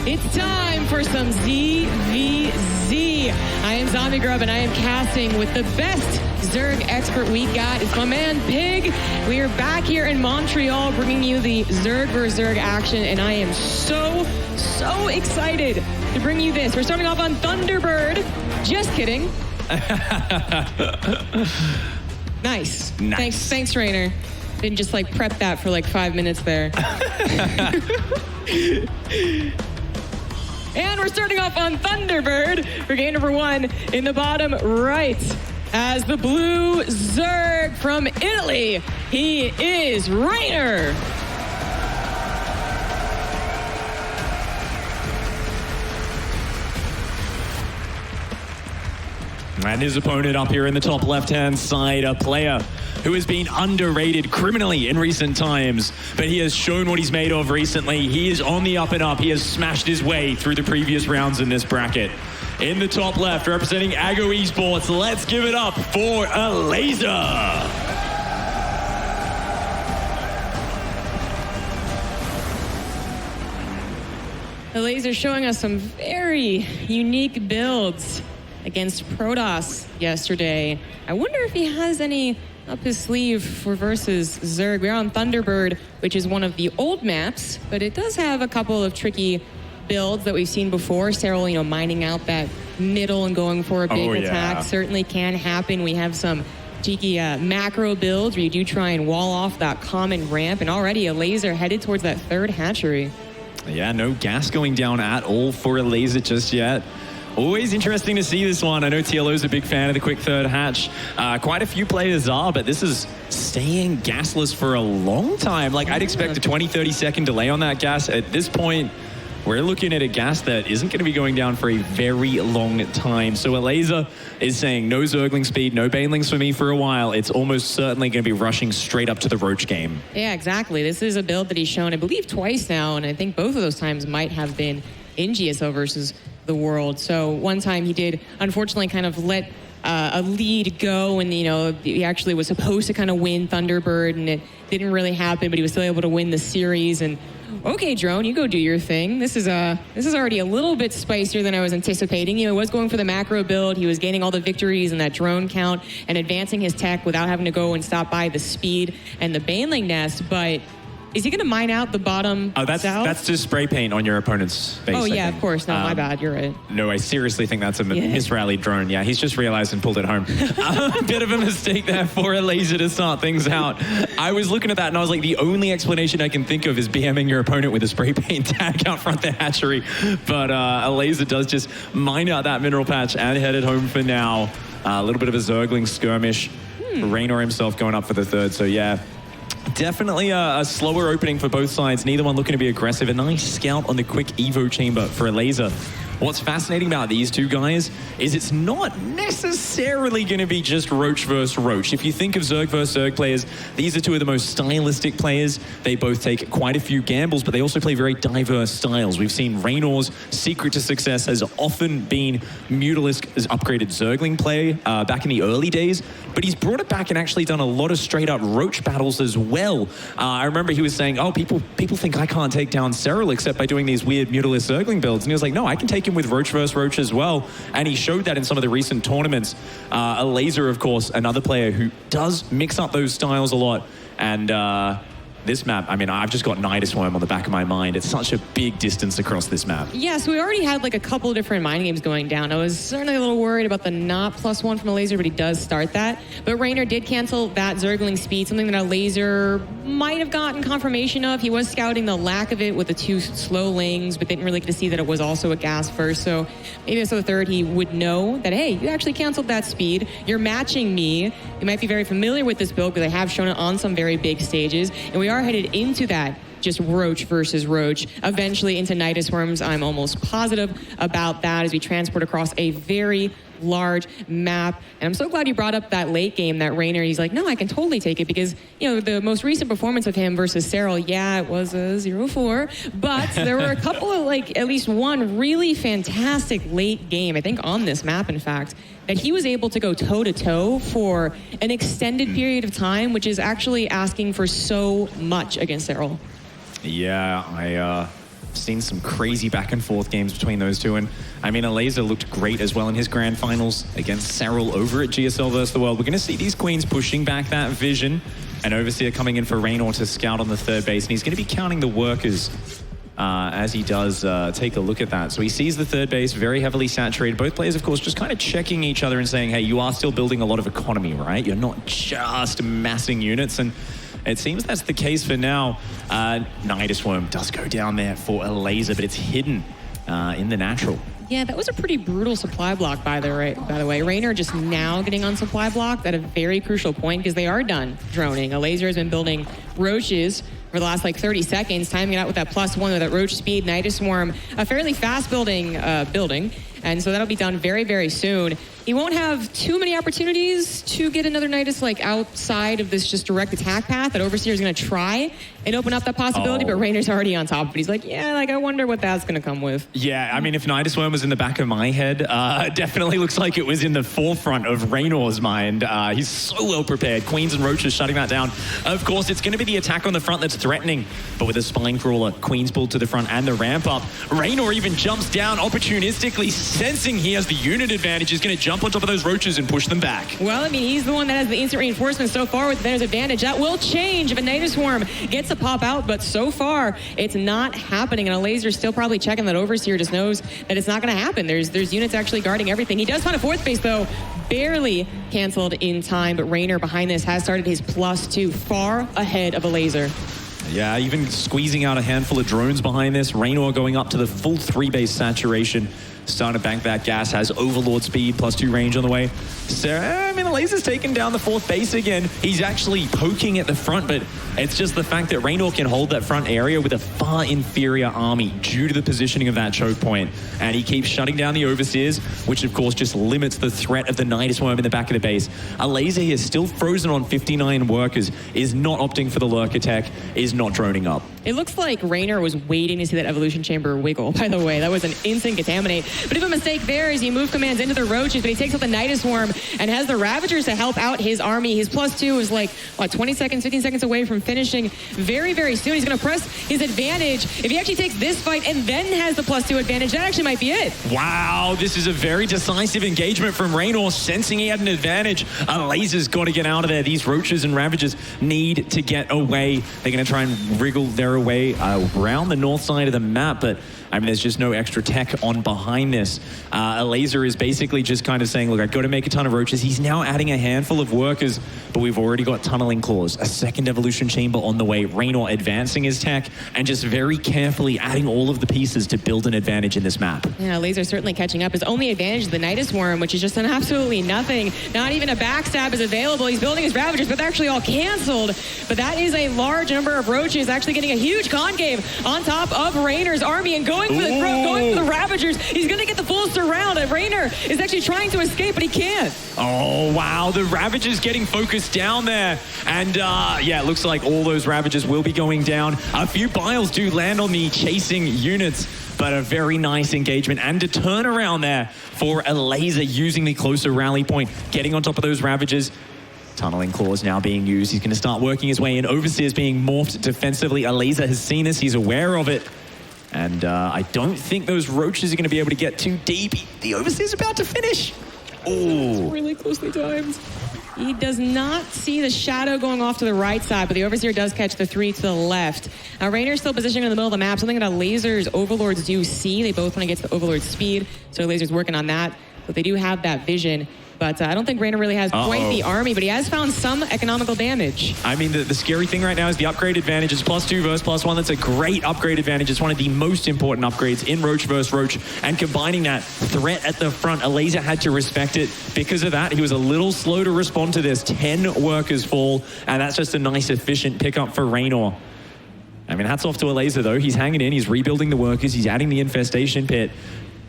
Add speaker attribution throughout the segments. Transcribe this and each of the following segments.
Speaker 1: It's time for some ZVZ. I am Zombie Grub, and I am casting with the best Zerg expert we got. It's my man, Pig. We are back here in Montreal bringing you the Zerg vs. Zerg action, and I am so excited to bring you this. We're starting off on Thunderbird. Just kidding. Nice. Thanks, Reynor. Didn't just like prep that for like 5 minutes there. And we're starting off on Thunderbird for game number 1 in the bottom right. As the blue Zerg from Italy, he is Reynor.
Speaker 2: And his opponent up here in the top left-hand side, a player who has been underrated criminally in recent times, but he has shown what he's made of recently. He is on the up and up. He has smashed his way through the previous rounds in this bracket. In the top left, representing Aggo Esports, let's give it up for Elazer.
Speaker 1: Elazer showing us some very unique builds against Protoss yesterday. I wonder if he has any up his sleeve for versus Zerg. We're on Thunderbird, which is one of the old maps, but it does have a couple of tricky builds that we've seen before. Serral, mining out that middle and going for a big attack certainly can happen. We have some cheeky macro builds where you do try and wall off that common ramp, and already Elazer headed towards that third hatchery.
Speaker 2: Yeah, no gas going down at all for Elazer just yet. Always interesting to see this one. I know TLO's a big fan of the quick third hatch. Quite a few players are, but this is staying gasless for a long time. Like, I'd expect a 20, 30-second delay on that gas. At this point, we're looking at a gas that isn't going to be going down for a very long time. So Elazer is saying no Zergling speed, no Banelings for me for a while. It's almost certainly going to be rushing straight up to the Roach game.
Speaker 1: Yeah, exactly. This is a build that he's shown, I believe, twice now, and I think both of those times might have been in GSO versus the world. So one time he did, unfortunately, kind of let a lead go, and he actually was supposed to kind of win Thunderbird, and it didn't really happen, but he was still able to win the series. And okay, Drone, you go do your thing. This is already a little bit spicier than I was anticipating. He was going for the macro build. He was gaining all the victories in that drone count and advancing his tech without having to go and stop by the speed and the Baneling nest, but is he going to mine out the bottom south?
Speaker 2: That's just spray paint on your opponent's base.
Speaker 1: Oh, yeah, of course. No, my bad. You're right.
Speaker 2: No, I seriously think that's a misrallied drone. Yeah, he's just realized and pulled it home. A bit of a mistake there for Elazer to start things out. I was looking at that and I was like, the only explanation I can think of is BMing your opponent with a spray paint tag out front the hatchery. But Elazer does just mine out that mineral patch and headed home for now. A little bit of a Zergling skirmish. Reynor himself going up for the third. So, yeah. Definitely a slower opening for both sides. Neither one looking to be aggressive. A nice scout on the quick Evo chamber for Elazer. What's fascinating about these two guys is it's not necessarily going to be just Roach versus Roach. If you think of Zerg versus Zerg players, these are two of the most stylistic players. They both take quite a few gambles, but they also play very diverse styles. We've seen Reynor's secret to success has often been Mutalisk's upgraded Zergling play back in the early days, but he's brought it back and actually done a lot of straight up Roach battles as well. I remember he was saying, oh, people think I can't take down Serral except by doing these weird Mutalisk Zergling builds. And he was like, no, I can take him with Roach versus Roach as well. And he showed that in some of the recent tournaments. Elazer, of course, another player who does mix up those styles a lot. And this map, I mean, I've just got Nidus Worm on the back of my mind. It's such a big distance across this map.
Speaker 1: Yeah, so we already had like a couple of different mining games going down. I was certainly a little worried about the not +1 from Elazer, but he does start that. But Reynor did cancel that Zergling speed, something that Elazer might have gotten confirmation of. He was scouting the lack of it with the 2 slow lings, but didn't really get to see that it was also a gas first. So maybe as the third, he would know that, hey, you actually canceled that speed. You're matching me. You might be very familiar with this build because I have shown it on some very big stages. And we are headed into that just Roach versus Roach, eventually into Nidus Worms. I'm almost positive about that as we transport across a very large map. And I'm so glad you brought up that late game, that Reynor. He's like, no, I can totally take it because, the most recent performance of him versus Serral, yeah, it was a 0-4, but there were a couple of, at least one really fantastic late game, I think on this map, in fact, that he was able to go toe-to-toe for an extended period of time, which is actually asking for so much against Serral.
Speaker 2: Yeah, Seen some crazy back and forth games between those two. And I mean, Elazer looked great as well in his grand finals against Serral over at GSL vs. the World. We're going to see these queens pushing back that vision. And Overseer coming in for Reynor to scout on the third base. And he's going to be counting the workers as he does take a look at that. So he sees the third base very heavily saturated. Both players, of course, just kind of checking each other and saying, hey, you are still building a lot of economy, right? You're not just massing units. And it seems that's the case for now. Nidus Worm does go down there for Elazer, but it's hidden in the natural.
Speaker 1: Yeah, that was a pretty brutal supply block, by the way. Reynor just now getting on supply block at a very crucial point because they are done droning. Elazer has been building roaches for the last like 30 seconds, timing it out with that +1 with that roach speed. Nidus Swarm, a fairly fast building, and so that'll be done very, very soon. He won't have too many opportunities to get another Nidus like outside of this just direct attack path that Overseer is going to try and open up that possibility, but Reynor's already on top of it. He's like, yeah, like I wonder what that's going to come with.
Speaker 2: Yeah, I mean, if Nidus Worm was in the back of my head, it definitely looks like it was in the forefront of Reynor's mind. He's so well prepared. Queens and Roaches shutting that down. Of course, it's going to be the attack on the front that's threatening, but with a Spine Crawler, Queens pulled to the front and the ramp up. Reynor even jumps down opportunistically, sensing he has the unit advantage. He's going to jump on top of those Roaches and push them back.
Speaker 1: Well, I mean, he's the one that has the instant reinforcement so far with Venom's advantage. That will change if a Nidus Swarm gets to pop out, but so far, it's not happening. And Elazer's still probably checking that Overseer just knows that it's not going to happen. There's units actually guarding everything. He does find a fourth base, though. Barely canceled in time, but Reynor behind this has started his +2 far ahead of Elazer.
Speaker 2: Yeah, even squeezing out a handful of drones behind this. Reynor going up to the full 3-base saturation. Starting to bank that gas, has Overlord speed, +2 range on the way. So, I mean, Elazer's taking down the 4th base again. He's actually poking at the front, but it's just the fact that Reynor can hold that front area with a far inferior army due to the positioning of that choke point. And he keeps shutting down the Overseers, which of course just limits the threat of the Nidus Worm in the back of the base. Elazer here still frozen on 59 workers, is not opting for the Lurker tech, is not droning up.
Speaker 1: It looks like Reynor was waiting to see that Evolution Chamber wiggle, by the way. That was an instant contaminate. But if a mistake there is he move commands into the Roaches, but he takes out the Nidus Worm and has the Ravagers to help out his army. His +2 is like, what, 20 seconds, 15 seconds away from finishing very, very soon. He's going to press his advantage. If he actually takes this fight and then has the +2 advantage, that actually might be it.
Speaker 2: Wow, this is a very decisive engagement from Reynor, sensing he had an advantage. Elazer's got to get out of there. These Roaches and Ravagers need to get away. They're going to try and wriggle their way around the north side of the map, but I mean, there's just no extra tech on behind this. Elazer is basically just kind of saying, look, I've got to make a ton of Roaches. He's now adding a handful of workers, but we've already got tunneling claws, a second evolution chamber on the way. Reynor advancing his tech and just very carefully adding all of the pieces to build an advantage in this map.
Speaker 1: Yeah, Elazer certainly catching up. His only advantage is the Nidus Worm, which is just an absolutely nothing. Not even a backstab is available. He's building his Ravagers, but they're actually all canceled. But that is a large number of Roaches actually getting a huge concave on top of Reynor's army and going for the Ravagers. He's going to get the full surround. Reynor is actually trying to escape, but he can't.
Speaker 2: Oh, wow. The Ravagers getting focused down there. And, yeah, it looks like all those Ravagers will be going down. A few Biles do land on the chasing units, but a very nice engagement and a turnaround there for Elazer using the closer rally point, getting on top of those Ravagers. Tunneling claws now being used. He's going to start working his way in. Overseer's being morphed defensively. Elazer has seen this. He's aware of it. And I don't think those Roaches are going to be able to get too deep. The Overseer's about to finish. Oh,
Speaker 1: really closely timed. He does not see the shadow going off to the right side, but the Overseer does catch the 3 to the left. Now, Reynor's still positioning in the middle of the map, something that Elazer's Overlords do see. They both want to get to the Overlord speed, so Elazer's working on that. But they do have that vision. But I don't think Reynor really has quite the army, but he has found some economical damage.
Speaker 2: I mean, the scary thing right now is the upgrade advantage is +2 versus +1. That's a great upgrade advantage. It's one of the most important upgrades in Roach versus Roach. And combining that threat at the front, Elazer had to respect it. Because of that, he was a little slow to respond to this. 10 workers fall, and that's just a nice, efficient pickup for Reynor. I mean, hats off to Elazer, though. He's hanging in. He's rebuilding the workers. He's adding the infestation pit.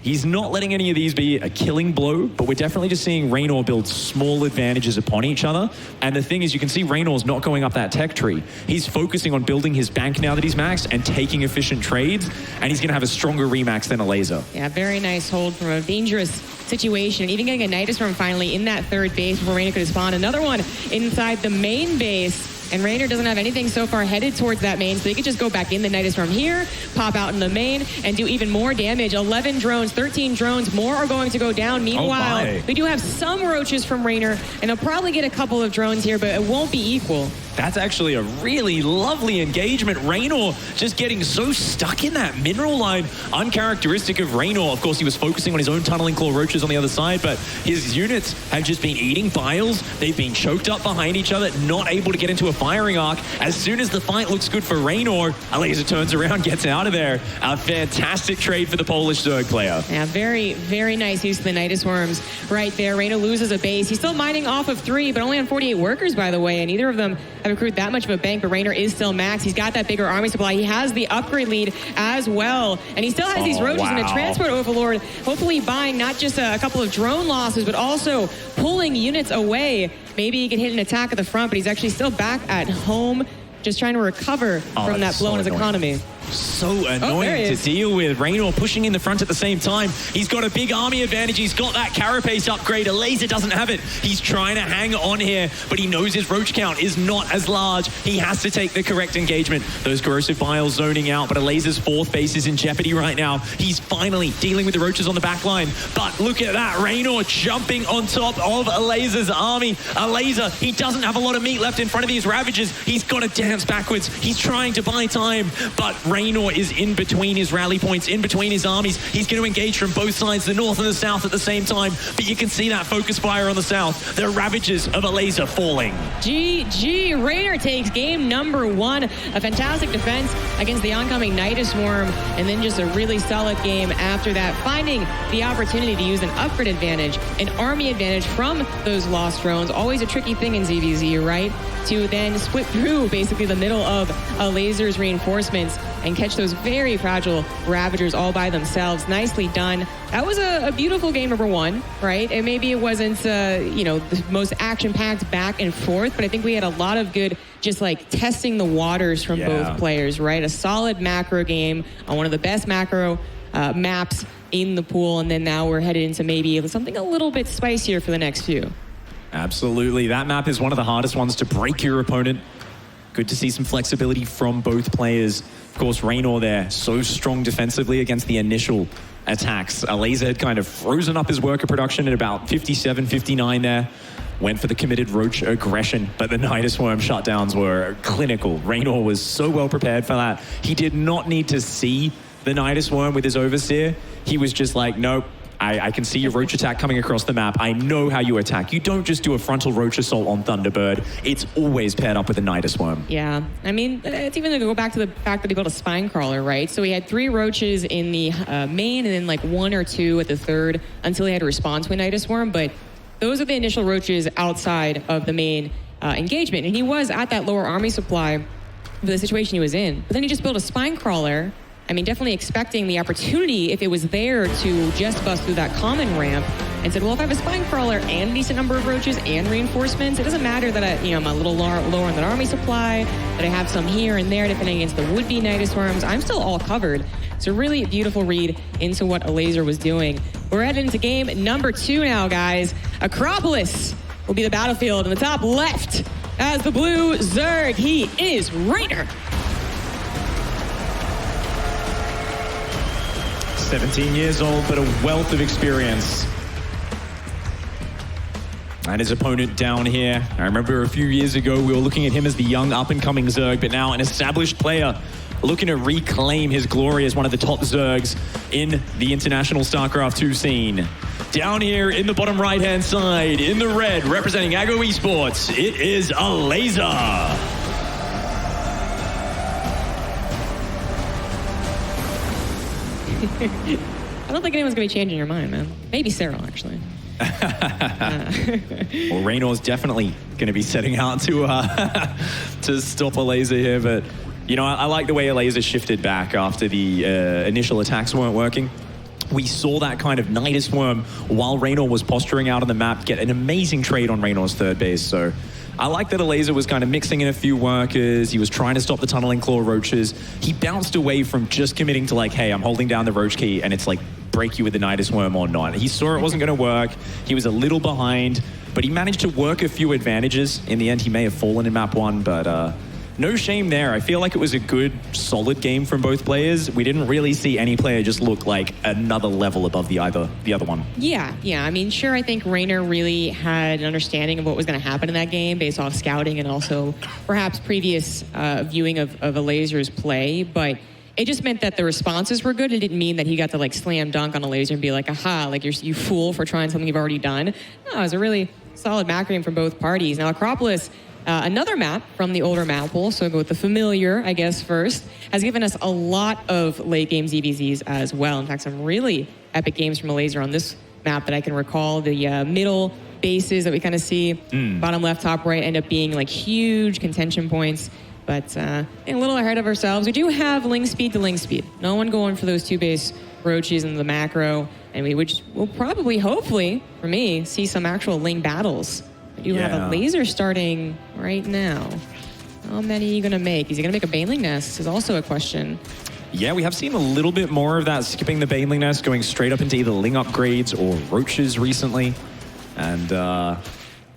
Speaker 2: He's not letting any of these be a killing blow, but we're definitely just seeing Reynor build small advantages upon each other. And the thing is, you can see Reynor's not going up that tech tree. He's focusing on building his bank now that he's maxed and taking efficient trades, and he's going to have a stronger remax than Elazer.
Speaker 1: Yeah, very nice hold from a dangerous situation. Even getting a Nidus Worm finally in that third base before Reynor could spawn. Another one inside the main base. And Reynor doesn't have anything so far headed towards that main, so they could just go back in the Nidus from here, pop out in the main, and do even more damage. 11 drones, 13 drones, more are going to go down. Meanwhile, we do have some roaches from Reynor, and they'll probably get a couple of drones here, but it won't be equal.
Speaker 2: That's actually a really lovely engagement. Reynor just getting so stuck in that mineral line. Uncharacteristic of Reynor. Of course, he was focusing on his own tunneling claw roaches on the other side, but his units have just been eating files. They've been choked up behind each other, not able to get into a firing arc. As soon as the fight looks good for Reynor, Elazer turns around, gets out of there. A fantastic trade for the Polish Zerg player.
Speaker 1: Yeah, very, very nice use of the Nidus Worms right there. Reynor loses a base. He's still mining off of 3, but only on 48 workers, by the way, and neither of them have accrued that much of a bank, but Reynor is still max. He's got that bigger army supply. He has the upgrade lead as well, and he still has these roaches and a transport overlord, hopefully buying not just a couple of drone losses, but also pulling units away. Maybe he can hit an attack at the front, but he's actually still back at home, just trying to recover from that blow in his economy.
Speaker 2: So annoying to deal with. Reynor pushing in the front at the same time. He's got a big army advantage. He's got that carapace upgrade. Elazer doesn't have it. He's trying to hang on here, but he knows his roach count is not as large. He has to take the correct engagement. Those corrosive vials zoning out, but Elazer's 4th base is in jeopardy right now. He's finally dealing with the roaches on the back line. But look at that. Reynor jumping on top of Elazer's army. Elazer, he doesn't have a lot of meat left in front of these Ravagers. He's got to dance backwards. He's trying to buy time, but Reynor is in between his rally points, in between his armies. He's going to engage from both sides, the north and the south at the same time, but you can see that focus fire on the south. The Ravagers of Elazer falling.
Speaker 1: GG. Reynor takes game number 1. A fantastic defense against the oncoming Nidus Worm, and then just a really solid game after that, finding the opportunity to use an upgrade advantage, an army advantage from those lost drones. Always a tricky thing in ZVZ, right? To then split through basically the middle of Elazer's reinforcements and catch those very fragile Ravagers all by themselves. Nicely done. That was a beautiful game number 1, right? And maybe it wasn't, the most action-packed back and forth, but I think we had a lot of good just like testing the waters from both players, right? A solid macro game on one of the best macro maps in the pool, and then now we're headed into maybe something a little bit spicier for the next few.
Speaker 2: Absolutely. That map is one of the hardest ones to break your opponent. Good to see some flexibility from both players. Of course, Reynor there, so strong defensively against the initial attacks. Elazer had kind of frozen up his worker production at about 57, 59 there. Went for the committed roach aggression, but the Nidus Worm shutdowns were clinical. Reynor was so well prepared for that. He did not need to see the Nidus Worm with his Overseer. He was just like, nope. I can see your roach attack coming across the map. I know how you attack. You don't just do a frontal roach assault on Thunderbird. It's always paired up with a Nidus Worm. Yeah,
Speaker 1: I mean, it's even to go back to the fact that he built a spine crawler, right? So he had 3 roaches in the main and then like 1 or 2 at the third until he had to respond to a Nidus Worm. But those are the initial roaches outside of the main engagement. And he was at that lower army supply for the situation he was in. But then he just built a spine crawler. I mean, definitely expecting the opportunity, if it was there, to just bust through that common ramp, and said, well, if I have a spine crawler and a decent number of roaches and reinforcements, it doesn't matter that I'm a little lower on that army supply, that I have some here and there defending against the would-be Nidus Worms. I'm still all covered. It's a really beautiful read into what Elazer was doing. We're headed into game number 2 now, guys. Acropolis will be the battlefield in the top left as the blue Zerg. He is Reynor.
Speaker 2: 17 years old, but a wealth of experience. And his opponent down here. I remember a few years ago, we were looking at him as the young up-and-coming Zerg, but now an established player looking to reclaim his glory as one of the top Zergs in the international Starcraft 2 scene. Down here in the bottom right-hand side, in the red, representing Aggo Esports, it is Elazer.
Speaker 1: I don't think anyone's going to be changing your mind, man. Maybe Cyril, actually.
Speaker 2: Well, Reynor's definitely going to be setting out to stop Elazer here, but I like the way Elazer shifted back after the initial attacks weren't working. We saw that kind of Nidus Worm while Reynor was posturing out on the map get an amazing trade on Reynor's third base, so I like that Elazer was kind of mixing in a few workers. He was trying to stop the tunneling claw roaches. He bounced away from just committing to like, hey, I'm holding down the roach key and it's like break you with the Nidus Worm or not. He saw it wasn't going to work. He was a little behind, but he managed to work a few advantages. In the end, he may have fallen in map 1, but no shame there. I feel like it was a good, solid game from both players. We didn't really see any player just look like another level above the other one.
Speaker 1: Yeah. I mean, sure, I think Reynor really had an understanding of what was going to happen in that game based off scouting and also perhaps previous viewing of Elazer's play, but it just meant that the responses were good. It didn't mean that he got to like slam dunk on Elazer and be like, aha, like you fool for trying something you've already done. No, it was a really solid map game from both parties. Now, Acropolis, another map from the older map pool, so I'll go with the familiar, I guess, first, has given us a lot of late game ZVZs as well. In fact, some really epic games from Elazer on this map that I can recall. The middle bases that we kind of see, bottom left, top right, end up being like huge contention points. But a little ahead of ourselves. We do have Ling speed to Ling speed. No one going for those 2 base roaches in the macro. And we'll probably, hopefully, for me, see some actual Ling battles. We do have a Elazer starting right now. How many are you going to make? Is he going to make a Baneling Nest is also a question.
Speaker 2: Yeah, we have seen a little bit more of that, skipping the Baneling Nest, going straight up into either Ling upgrades or roaches recently. And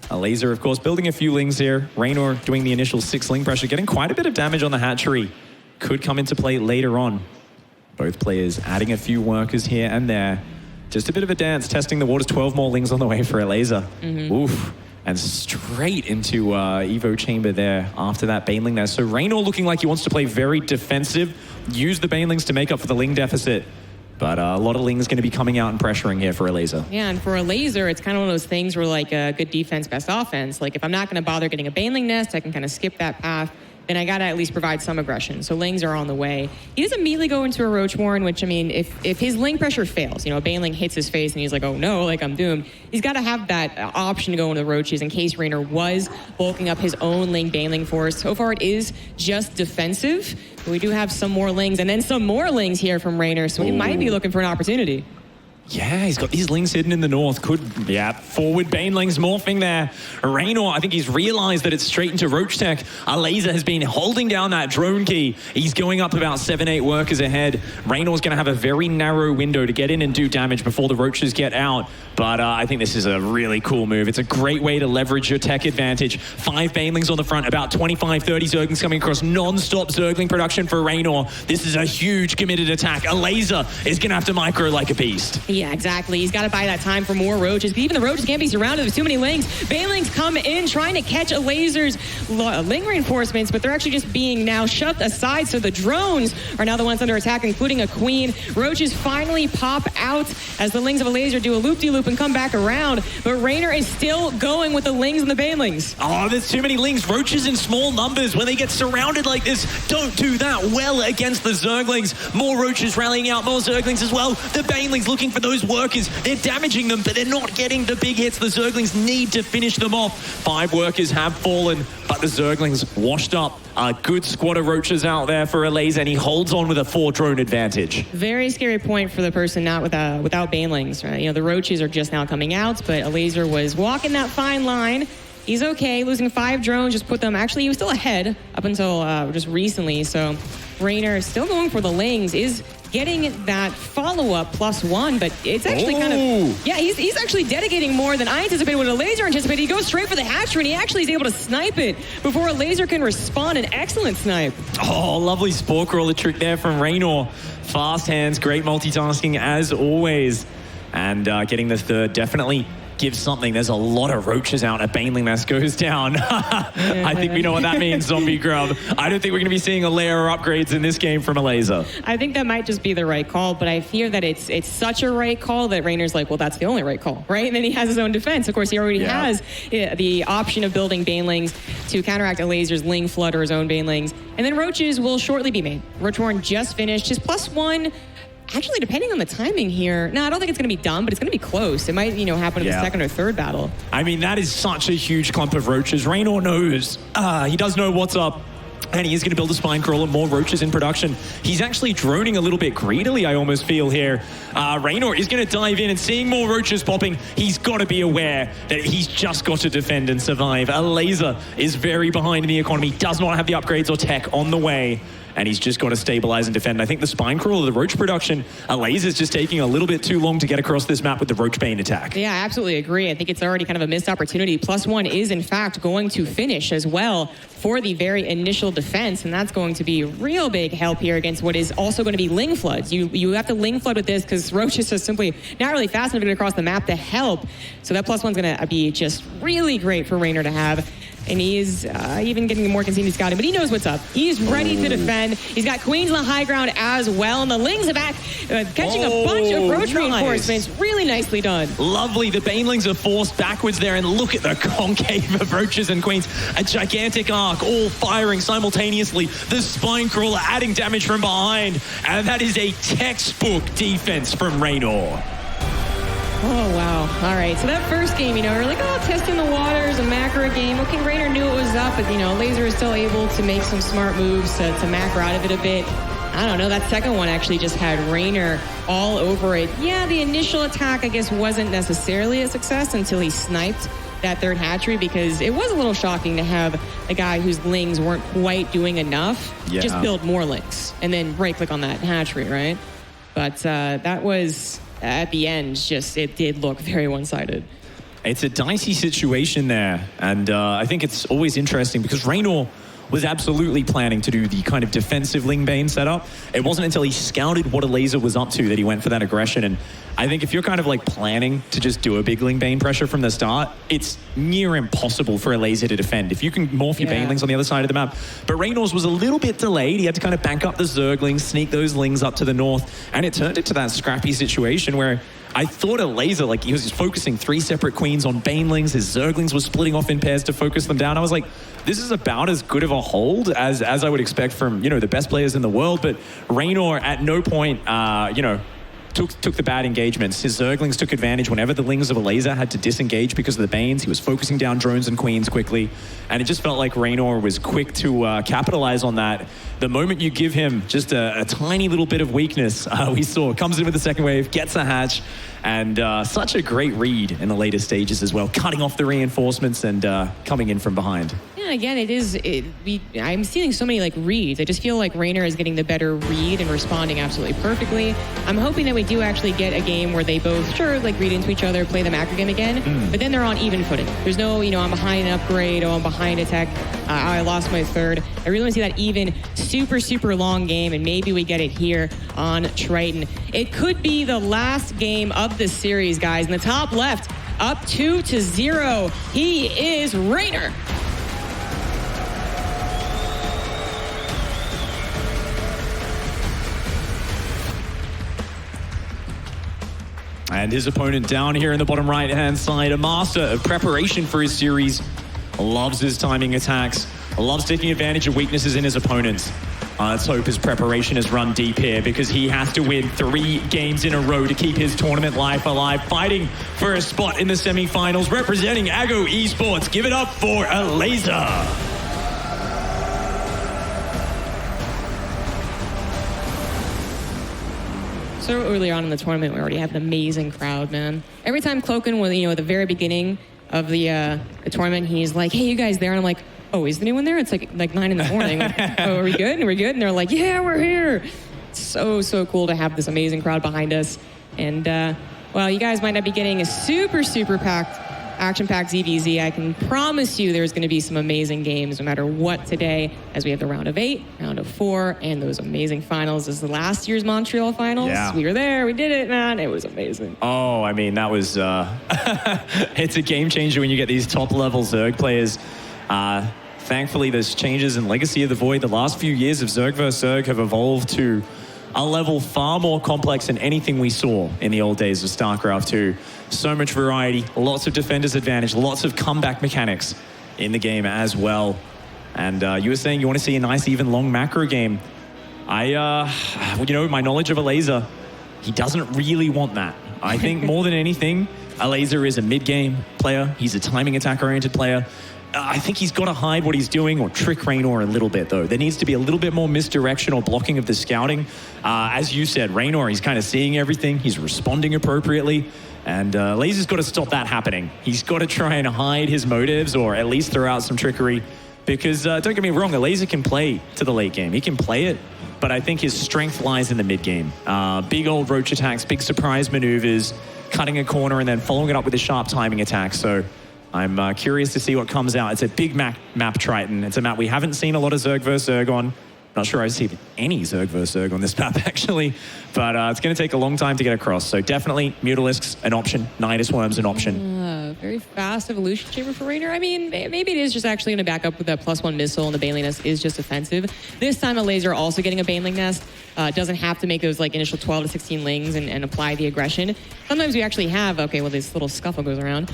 Speaker 2: Elazer, of course, building a few Lings here. Reynor doing the initial 6 Ling pressure, getting quite a bit of damage on the hatchery. Could come into play later on. Both players adding a few workers here and there. Just a bit of a dance, testing the waters. 12 more Lings on the way for Elazer. Oof. And straight into Evo Chamber there after that Baneling there. So Reynor looking like he wants to play very defensive, use the Banelings to make up for the Ling deficit. But a lot of Ling's going to be coming out and pressuring here for Elazer.
Speaker 1: Yeah, and for Elazer, it's kind of one of those things where like good defense, best offense. Like if I'm not going to bother getting a Baneling Nest, I can kind of skip that path. Then I got to at least provide some aggression. So Lings are on the way. He doesn't immediately go into a Roach Warren, which, I mean, if his Ling pressure fails, you know, a Baneling hits his face and he's like, oh no, like I'm doomed, he's got to have that option to go into the Roaches in case Reynor was bulking up his own Ling Baneling force. So far it is just defensive, but we do have some more Lings and then some more Lings here from Reynor, so he might be looking for an opportunity.
Speaker 2: Yeah, he's got these Lings hidden in the north. Forward Banelings morphing there. Reynor, I think he's realized that it's straight into Roach Tech. Elazer has been holding down that drone key. He's going up about 7-8 workers ahead. Reynor's going to have a very narrow window to get in and do damage before the Roaches get out. But I think this is a really cool move. It's a great way to leverage your tech advantage. 5 Banelings on the front, about 25, 30 Zerglings coming across. Non-stop Zergling production for Reynor. This is a huge committed attack. Elazer is going to have to micro like a beast.
Speaker 1: Yeah, exactly. He's got to buy that time for more Roaches. But even the Roaches can't be surrounded. There's too many Lings. Banelings come in trying to catch Elazer's Ling reinforcements, but they're actually just being now shoved aside. So the drones are now the ones under attack, including a Queen. Roaches finally pop out as the Lings of Elazer do a loop-de-loop and come back around. But Reynor is still going with the Lings and the Banelings.
Speaker 2: Oh, there's too many Lings. Roaches in small numbers when they get surrounded like this don't do that well against the Zerglings. More Roaches rallying out, more Zerglings as well. The Banelings looking for those workers. They're damaging them, but they're not getting the big hits. The Zerglings need to finish them off. 5 workers have fallen, but the Zerglings washed up. A good squad of Roaches out there for Elazer, and he holds on with a 4-drone advantage.
Speaker 1: Very scary point for the person not without Banelings, right? You know, the Roaches are just now coming out, but Elazer was walking that fine line. He's okay, losing 5 drones, just put them, actually he was still ahead up until just recently, so Reynor still going for the Lings, is getting that follow-up +1, but it's actually kind of, yeah, he's actually dedicating more than I anticipated, what Elazer anticipated. He goes straight for the hatchery, and he actually is able to snipe it before Elazer can respond. An excellent snipe.
Speaker 2: Oh, lovely Spore Crawler trick there from Reynor. Fast hands, great multitasking as always. And getting the 3rd definitely gives something. There's a lot of Roaches out. A Baneling Nest goes down. I think we know what that means, Zombie Grub. I don't think we're going to be seeing a layer of upgrades in this game from Elazer.
Speaker 1: I think that might just be the right call, but I fear that it's such a right call that Reynor's like, well, that's the only right call, right? And then he has his own defense. Of course, he already has the option of building Banelings to counteract Elazer's Ling Flood or his own Banelings. And then Roaches will shortly be made. Roach Warren just finished. His +1... Actually, depending on the timing here, no, I don't think it's going to be done, but it's going to be close. It might, you know, happen in the 2nd or 3rd battle.
Speaker 2: I mean, that is such a huge clump of Roaches. Reynor knows. He does know what's up. And he is going to build a Spine Crawler, more Roaches in production. He's actually droning a little bit greedily, I almost feel here. Reynor is going to dive in, and seeing more Roaches popping, he's got to be aware that he's just got to defend and survive. Elazer is very behind in the economy, does not have the upgrades or tech on the way. and he's just got to stabilize and defend. I think the Spine Crawler, the Roach production, Elazer's just taking a little bit too long to get across this map with the Roach Bane attack.
Speaker 1: Yeah, I absolutely agree. I think it's already kind of a missed opportunity. +1 is, in fact, going to finish as well for the very initial defense, and that's going to be real big help here against what is also going to be Ling Floods. You have to Ling Flood with this because Roach is just simply not really fast enough to get across the map to help. So that +1's going to be just really great for Reynor to have. And he is even getting more continued scouting, but he knows what's up. He's ready to defend. He's got Queens on the high ground as well, and the Lings are back, catching a bunch of Roach reinforcements. Really nicely done.
Speaker 2: Lovely. The Banelings are forced backwards there, and look at the concave of Roaches and Queens. A gigantic arc, all firing simultaneously. The Spine Crawler adding damage from behind, and that is a textbook defense from Reynor.
Speaker 1: Oh, wow. All right. So that first game, we're like, testing the waters, a macro game. Okay, Reynor knew it was up, but, Elazer is still able to make some smart moves to macro out of it a bit. I don't know. That second one actually just had Reynor all over it. Yeah, the initial attack, I guess, wasn't necessarily a success until he sniped that third hatchery, because it was a little shocking to have a guy whose Lings weren't quite doing enough.
Speaker 2: Yeah.
Speaker 1: Just build more Lings and then right-click on that hatchery, right? But that was... at the end, it did look very one-sided.
Speaker 2: It's a dicey situation there, and I think it's always interesting because Reynor was absolutely planning to do the kind of defensive Ling Bane setup. It wasn't until he scouted what Elazer was up to that he went for that aggression, and I think if you're kind of like planning to just do a big Ling Bane pressure from the start, it's near impossible for Elazer to defend. If you can morph your Banelings on the other side of the map. But Reynor's was a little bit delayed. He had to kind of bank up the Zerglings, sneak those Lings up to the north, and it turned into that scrappy situation where I thought Elazer, he was just focusing 3 separate Queens on Banelings. His Zerglings were splitting off in pairs to focus them down. I was like, this is about as good of a hold as I would expect from, the best players in the world. But Reynor at no point, took the bad engagements. His Zerglings took advantage whenever the Lings of Elazer had to disengage because of the Banes. He was focusing down drones and Queens quickly, and it just felt like Reynor was quick to capitalize on that. The moment you give him just a tiny little bit of weakness, we saw comes in with the second wave, gets a hatch, and such a great read in the later stages as well, cutting off the reinforcements and coming in from behind.
Speaker 1: Yeah, again, I'm seeing so many reads. I just feel like Reynor is getting the better read and responding absolutely perfectly. I'm hoping that we do actually get a game where they both read into each other, play the macro game again, but then they're on even footing. There's no, I'm behind an upgrade, I'm behind a tech, I lost my third. I really want to see that even super long game, and maybe we get it here on Triton. It could be the last game of the series, guys. In the top left, up 2-0, he is Reynor.
Speaker 2: And his opponent down here in the bottom right-hand side, a master of preparation for his series, loves his timing attacks, loves taking advantage of weaknesses in his opponents. Let's hope his preparation has run deep here, because he has to win 3 games in a row to keep his tournament life alive, fighting for a spot in the semifinals, representing Aggo Esports. Give it up for Elazer.
Speaker 1: So earlier on in the tournament, we already have an amazing crowd, man. Every time Cloaken was, at the very beginning of the tournament, he's like, "Hey, you guys there?" And I'm like, "Oh, is anyone there?" It's like 9 in the morning. "Oh, are we good? Are we good?" And they're like, "Yeah, we're here." It's so cool to have this amazing crowd behind us. And well, you guys might not be getting a super packed, action-packed ZVZ. I can promise you there's going to be some amazing games no matter what today, as we have the round of 8, round of 4, and those amazing finals. This is the last year's Montreal finals.
Speaker 2: Yeah.
Speaker 1: We were there. We did it, man. It was amazing.
Speaker 2: Oh, I mean, that was... it's a game changer when you get these top-level Zerg players. Thankfully, there's changes in Legacy of the Void. The last few years of Zerg vs. Zerg have evolved to a level far more complex than anything we saw in the old days of Starcraft 2. So much variety, lots of defender's advantage, lots of comeback mechanics in the game as well. And you were saying you want to see a nice, even, long macro game. My knowledge of Elazer, he doesn't really want that. I think more than anything, Elazer is a mid-game player. He's a timing attack-oriented player. I think he's got to hide what he's doing or trick Reynor a little bit, though. There needs to be a little bit more misdirection or blocking of the scouting. As you said, Reynor, he's kind of seeing everything. He's responding appropriately. And Elazer's got to stop that happening. He's got to try and hide his motives, or at least throw out some trickery. Because don't get me wrong, Elazer can play to the late game. He can play it, but I think his strength lies in the mid game. Big old roach attacks, big surprise maneuvers, cutting a corner and then following it up with a sharp timing attack. So I'm curious to see what comes out. It's a big map Triton. It's a map we haven't seen a lot of Zerg versus Zerg on. Not sure I've seen any Zerg versus Zerg on this map, actually. But it's going to take a long time to get across. So definitely Mutalisks an option. Nidus Worms an option.
Speaker 1: Very fast evolution chamber for Reynor. I mean, maybe it is just actually going to back up with that +1 missile, and the Baneling Nest is just offensive. This time, Elazer also getting a Baneling Nest. Doesn't have to make those like initial 12 to 16 lings and apply the aggression. Sometimes we actually have, okay, well, this little scuffle goes around.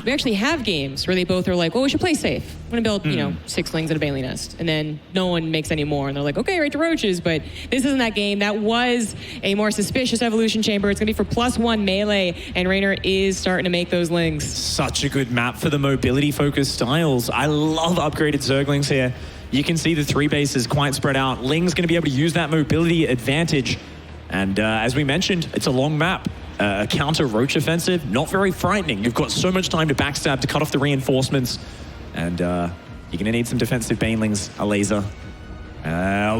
Speaker 1: We actually have games where they both are like, well, we should play safe. I'm going to build, you know, 6 lings at a Baneling Nest. And then no one makes any more. And they're like, okay, right to roaches. But this isn't that game. That was a more suspicious evolution chamber. It's going to be for +1 melee. And Reynor is starting to make those lings.
Speaker 2: Such a good map for the mobility-focused styles. I love upgraded Zerglings here. You can see the 3 bases quite spread out. Ling's going to be able to use that mobility advantage. And as we mentioned, it's a long map. A counter roach offensive, not very frightening. You've got so much time to backstab, to cut off the reinforcements. And you're going to need some defensive Banelings, Elazer.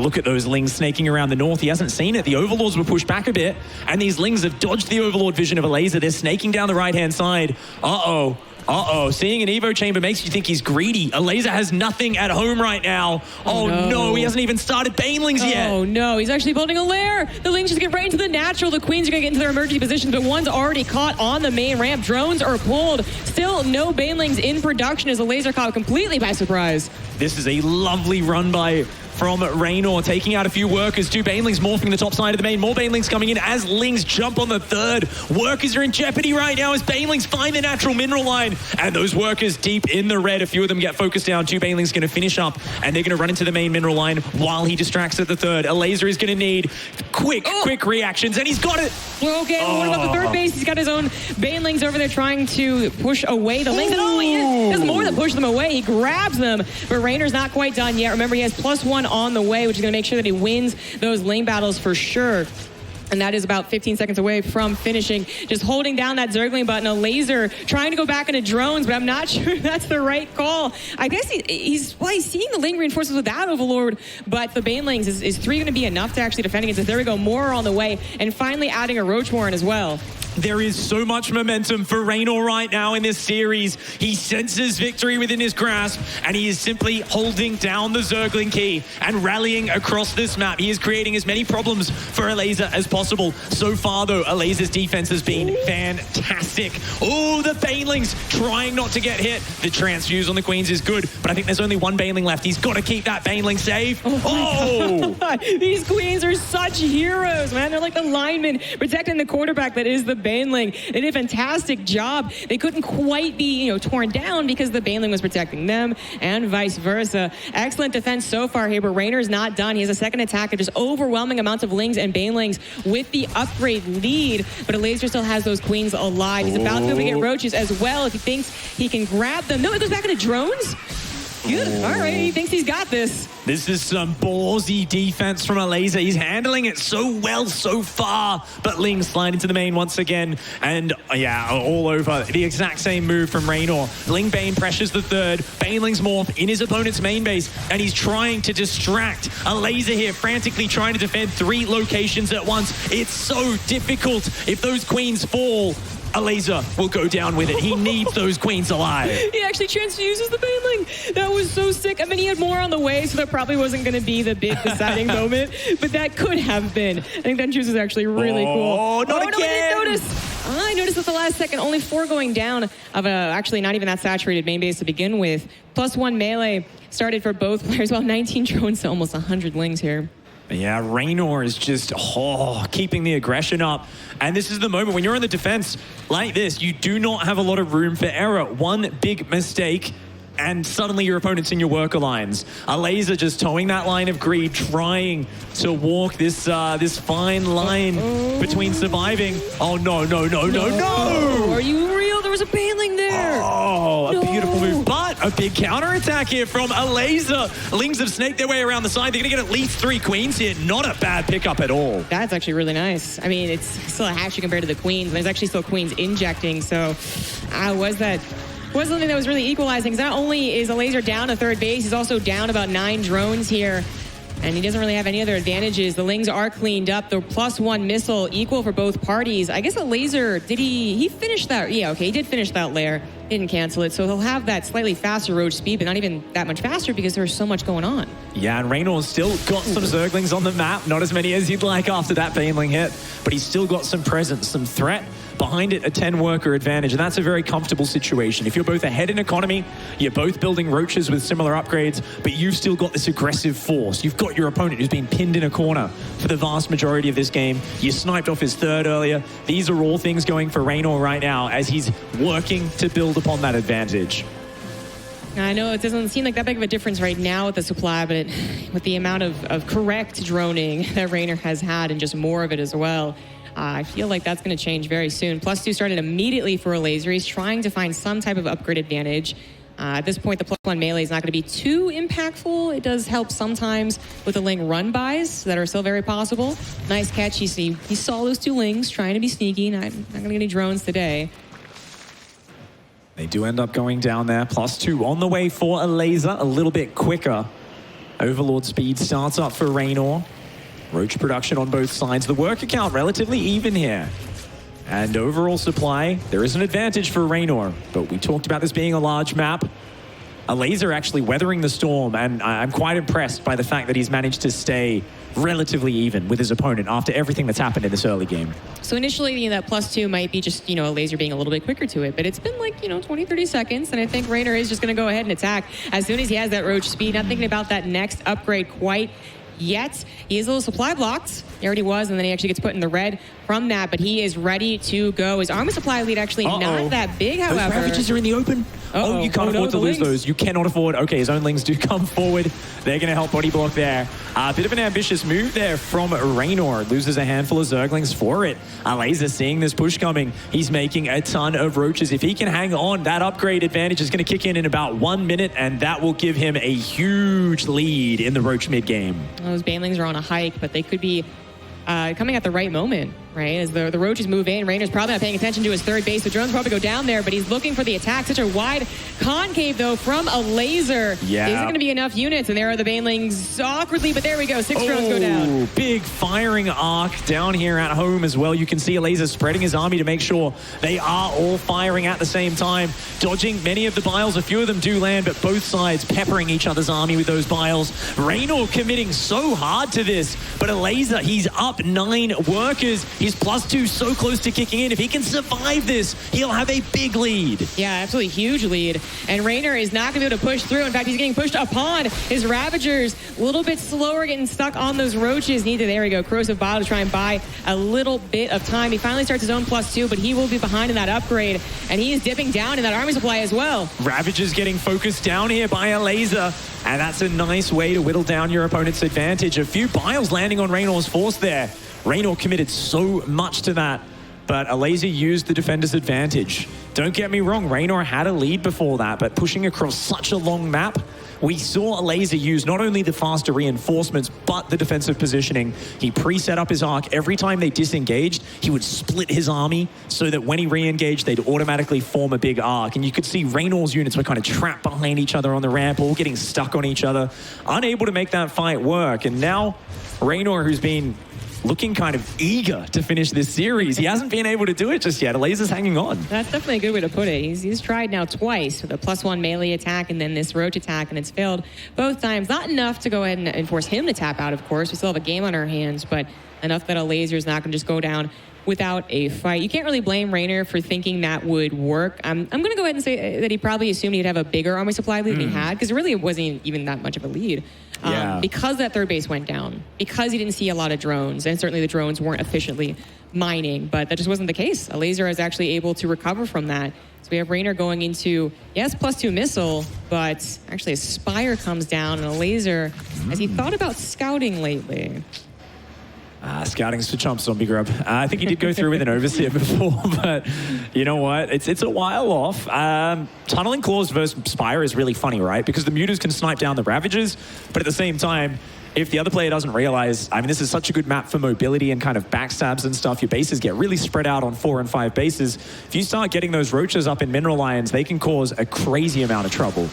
Speaker 2: Look at those Lings snaking around the north. He hasn't seen it. The Overlords were pushed back a bit. And these Lings have dodged the Overlord vision of Elazer. They're snaking down the right-hand side. Uh-oh. Uh-oh, seeing an Evo chamber makes you think he's greedy. Elazer has nothing at home right now. Oh no, he hasn't even started Banelings yet.
Speaker 1: Oh no, he's actually building a lair. The Lings just get right into the natural. The Queens are gonna get into their emergency positions, but one's already caught on the main ramp. Drones are pulled. Still no Banelings in production as Elazer caught completely by surprise.
Speaker 2: This is a lovely run by from Reynor, taking out a few workers. 2 Banelings morphing the top side of the main. More Banelings coming in as Lings jump on the third. Workers are in jeopardy right now as Banelings find the natural mineral line. And those workers deep in the red. A few of them get focused down. 2 Banelings going to finish up. And they're going to run into the main mineral line while he distracts at the third. Elazer is going to need quick reactions. And he's got it.
Speaker 1: Well, okay, what about the third base? He's got his own Banelings over there trying to push away the Lings. And he does more than push them away. He grabs them. But Reynor's not quite done yet. Remember, he has +1 on the way, which is going to make sure that he wins those lane battles for sure. And that is about 15 seconds away from finishing. Just holding down that Zergling button. Elazer trying to go back into drones, but I'm not sure that's the right call. I guess he's seeing the Ling reinforcements without Overlord, but the Banelings, is 3 going to be enough to actually defend against it? There we go, more on the way. And finally adding a Roach Warren as well.
Speaker 2: There is so much momentum for Reynor right now in this series. He senses victory within his grasp, and he is simply holding down the Zergling key and rallying across this map. He is creating as many problems for Elazer as possible. So far, though, Elazer's defense has been fantastic. Oh, the Banelings trying not to get hit. The transfuse on the Queens is good, but I think there's only 1 Baneling left. He's got to keep that Baneling safe. Oh!
Speaker 1: These Queens are such heroes, man. They're like the linemen protecting the quarterback that is the Baneling. They did a fantastic job. They couldn't quite be, torn down because the Baneling was protecting them and vice versa. Excellent defense so far here, but Reynor is not done. He has a second attack of just overwhelming amounts of Lings and Banelings with the upgrade lead, but Elazer still has those Queens alive. He's about to be able to get Roaches as well if he thinks he can grab them. No, it goes back into drones? Good. All right, he thinks he's got this.
Speaker 2: This is some ballsy defense from Elazer. He's handling it so well so far. But Ling slide into the main once again. And yeah, all over. The exact same move from Reynor. Ling Bane pressures the third. Baneling's morph in his opponent's main base. And he's trying to distract Elazer here, frantically trying to defend 3 locations at once. It's so difficult. If those Queens fall, Elazer will go down with it. He needs those Queens alive.
Speaker 1: He actually transfuses the Baneling. That was so sick. I mean, he had more on the way, so that probably wasn't going to be the big deciding moment, but that could have been. I think that juice is actually really cool.
Speaker 2: Oh, not again.
Speaker 1: No, I didn't notice. I noticed at the last second, only 4 going down of actually not even that saturated main base to begin with. +1 melee started for both players, while 19 drones to almost 100 Lings here.
Speaker 2: Yeah, Reynor is just keeping the aggression up. And this is the moment when you're in the defense like this, you do not have a lot of room for error. One big mistake, and suddenly your opponent's in your worker lines. Elazer just towing that line of greed, trying to walk this this fine line between surviving. Oh, no.
Speaker 1: Are you real? There was a Baneling there.
Speaker 2: Oh, a beautiful move. But a big counterattack here from Elazer. Lings have snaked their way around the side. They're going to get at least 3 Queens here. Not a bad pickup at all.
Speaker 1: That's actually really nice. I mean, it's still a hatchet compared to the Queens. There's actually still Queens injecting. So was that was something that was really equalizing. Not only is Elazer down to third base, he's also down about 9 drones here. And he doesn't really have any other advantages. The Lings are cleaned up. The +1 missile equal for both parties. I guess Elazer, did he finished that? Yeah, okay, he did finish that lair. Didn't cancel it. So he'll have that slightly faster roach speed, but not even that much faster because there's so much going on.
Speaker 2: Yeah, and Reynor's still got some Zerglings on the map. Not as many as you'd like after that Baneling hit, but he's still got some presence, some threat. Behind it, a 10-worker advantage, and that's a very comfortable situation. If you're both ahead in economy, you're both building roaches with similar upgrades, but you've still got this aggressive force. You've got your opponent who's been pinned in a corner for the vast majority of this game. You sniped off his third earlier. These are all things going for Reynor right now as he's working to build upon that advantage.
Speaker 1: I know it doesn't seem like that big of a difference right now with the supply, but with the amount of correct droning that Reynor has had and just more of it as well, I feel like that's going to change very soon. +2 started immediately for Elazer. He's trying to find some type of upgrade advantage. At this point, the +1 melee is not going to be too impactful. It does help sometimes with the Ling run-bys that are still very possible. Nice catch. He saw those 2 Lings trying to be sneaky. Not going to get any drones today.
Speaker 2: They do end up going down there. +2 on the way for Elazer, a little bit quicker. Overlord speed starts up for Reynor. Roach production on both sides. The worker count relatively even here. And overall supply, there is an advantage for Reynor, but we talked about this being a large map. Elazer actually weathering the storm, and I'm quite impressed by the fact that he's managed to stay relatively even with his opponent after everything that's happened in this early game.
Speaker 1: So initially, that +2 might be just, Elazer being a little bit quicker to it, but it's been like, 20, 30 seconds, and I think Reynor is just going to go ahead and attack as soon as he has that roach speed, not thinking about that next upgrade quite yet. He is a little supply blocked. He already was, and then he actually gets put in the red from that, but he is ready to go. His armor supply lead actually not that big, however.
Speaker 2: Those Ravages are in the open. Oh, you can't afford to lose those. You cannot afford. Okay, his own Lings do come forward. They're going to help body block there. A bit of an ambitious move there from Reynor. Loses a handful of Zerglings for it. Elazer seeing this push coming. He's making a ton of roaches. If he can hang on, that upgrade advantage is going to kick in about 1 minute, and that will give him a huge lead in the roach mid game.
Speaker 1: Those Banelings are on a hike, but they could be coming at the right moment, right? As the roaches move in, Reynor's probably not paying attention to his third base. The drones probably go down there, but he's looking for the attack. Such a wide concave, though, from Elazer.
Speaker 2: Yeah.
Speaker 1: Isn't going to be enough units, and there are the Banelings awkwardly, but there we go. 6 drones go down.
Speaker 2: Big firing arc down here at home as well. You can see Elazer spreading his army to make sure they are all firing at the same time, dodging many of the biles. A few of them do land, but both sides peppering each other's army with those biles. Reynor committing so hard to this, but Elazer, he's up 9 workers. His +2 so close to kicking in. If he can survive this, he'll have a big lead.
Speaker 1: Yeah, absolutely huge lead. And Reynor is not going to be able to push through. In fact, he's getting pushed upon his Ravagers. A little bit slower, getting stuck on those roaches. There we go. Corrosive Bile to try and buy a little bit of time. He finally starts his own +2, but he will be behind in that upgrade. And he is dipping down in that army supply as well.
Speaker 2: Ravagers getting focused down here by Elazer. And that's a nice way to whittle down your opponent's advantage. A few biles landing on Reynor's force there. Reynor committed so much to that, but Elazer used the defender's advantage. Don't get me wrong, Reynor had a lead before that, but pushing across such a long map, we saw Elazer use not only the faster reinforcements, but the defensive positioning. He pre-set up his arc. Every time they disengaged, he would split his army so that when he re-engaged, they'd automatically form a big arc. And you could see Reynor's units were kind of trapped behind each other on the ramp, all getting stuck on each other, unable to make that fight work. And now, Reynor, who's been looking kind of eager to finish this series. He hasn't been able to do it just yet. Elazer's hanging on.
Speaker 1: That's definitely a good way to put it. He's tried now twice with a +1 melee attack and then this roach attack, and it's failed both times. Not enough to go ahead and force him to tap out, of course. We still have a game on our hands, but enough that Elazer's not going to just go down without a fight. You can't really blame Reynor for thinking that would work. I'm going to go ahead and say that he probably assumed he'd have a bigger army supply lead than he had, because really it wasn't even that much of a lead. Because that third base went down, because he didn't see a lot of drones, and certainly the drones weren't efficiently mining, but that just wasn't the case. Elazer is actually able to recover from that. So we have Reynor going into, yes, +2 missile, but actually a Spire comes down, and Elazer, has he thought about scouting lately?
Speaker 2: Scouting's for chumps, Zombie Grub. I think he did go through with an Overseer before, but you know what? It's a while off. Tunneling Claws versus Spire is really funny, right? Because the Mutas can snipe down the Ravagers, but at the same time, if the other player doesn't realize, I mean, this is such a good map for mobility and kind of backstabs and stuff. Your bases get really spread out on 4 and 5 bases. If you start getting those roaches up in mineral lines, they can cause a crazy amount of trouble.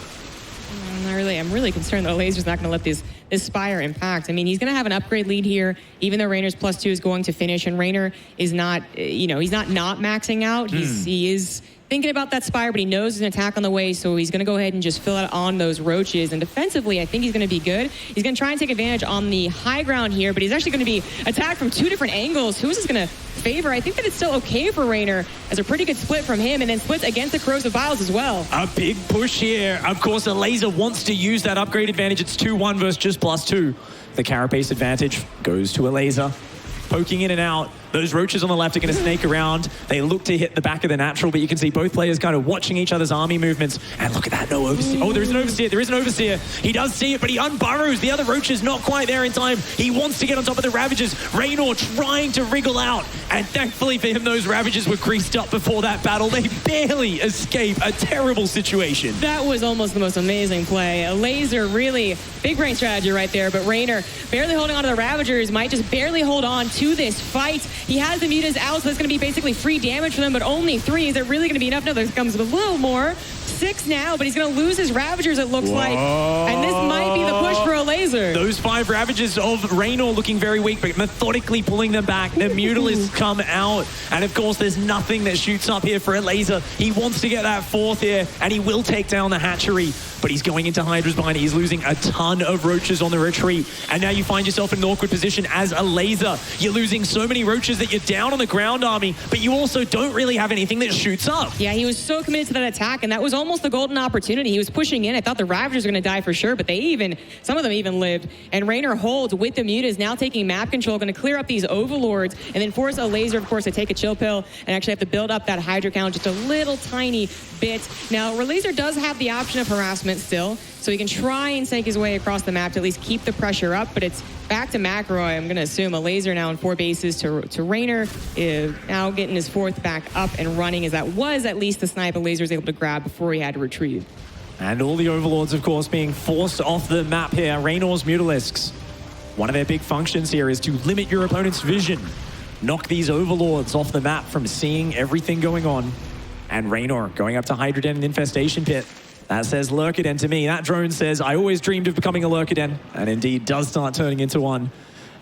Speaker 1: I'm really concerned that Elazer's not going to let this Spire impact. I mean, he's going to have an upgrade lead here, even though Reynor's +2 is going to finish, and Reynor is not, he's not maxing out. He is thinking about that Spire, but he knows there's an attack on the way, so he's going to go ahead and just fill out on those roaches. And defensively, I think he's going to be good. He's going to try and take advantage on the high ground here, but he's actually going to be attacked from 2 different angles. Who's this going to favor? I think that it's still okay for Reynor as a pretty good split from him, and then splits against the Corrosive Vials as well.
Speaker 2: A big push here. Of course, Elazer wants to use that upgrade advantage. It's 2-1 versus just +2. The carapace advantage goes to Elazer. Poking in and out. Those roaches on the left are going to snake around. They look to hit the back of the natural, but you can see both players kind of watching each other's army movements. And look at that, no Overseer. Oh, there is an Overseer. There is an Overseer. He does see it, but he unburrows. The other roach is not quite there in time. He wants to get on top of the Ravagers. Reynor trying to wriggle out. And thankfully for him, those Ravagers were greased up before that battle. They barely escape a terrible situation.
Speaker 1: That was almost the most amazing play. Elazer really, big brain strategy right there, but Reynor barely holding on to the Ravagers, might just barely hold on to this fight. He has the mutas out, so it's going to be basically free damage for them, but only 3. Is it really going to be enough? No, there comes a little more. 6 now, but he's going to lose his Ravagers, it looks like. And this might be the push for Elazer.
Speaker 2: Those 5 Ravagers of Reynor looking very weak, but methodically pulling them back. The Mutalisks come out. And of course, there's nothing that shoots up here for Elazer. He wants to get that 4th here, and he will take down the hatchery. But he's going into Hydra's behind. He's losing a ton of roaches on the retreat. And now you find yourself in an awkward position as Elazer. You're losing so many roaches that you're down on the ground army, but you also don't really have anything that shoots up.
Speaker 1: Yeah, he was so committed to that attack, and that was almost the golden opportunity. He was pushing in. I thought the Ravagers were going to die for sure, but some of them even lived. And Reynor holds with the mutas, now taking map control, going to clear up these overlords, and then force Elazer, of course, to take a chill pill and actually have to build up that Hydra count just a little tiny bit. Now, Elazer does have the option of harassment still, so he can try and snake his way across the map to at least keep the pressure up, but it's back to McElroy. I'm going to assume Elazer now in 4 bases to Reynor, now getting his 4th back up and running, as that was at least the snipe Elazer was able to grab before he had to retrieve.
Speaker 2: And all the overlords, of course, being forced off the map here. Reynor's Mutalisks. One of their big functions here is to limit your opponent's vision. Knock these overlords off the map from seeing everything going on. And Reynor going up to Hydra Den and Infestation Pit. That says Lurker Den to me. That drone says, I always dreamed of becoming a Lurker Den, and indeed does start turning into one.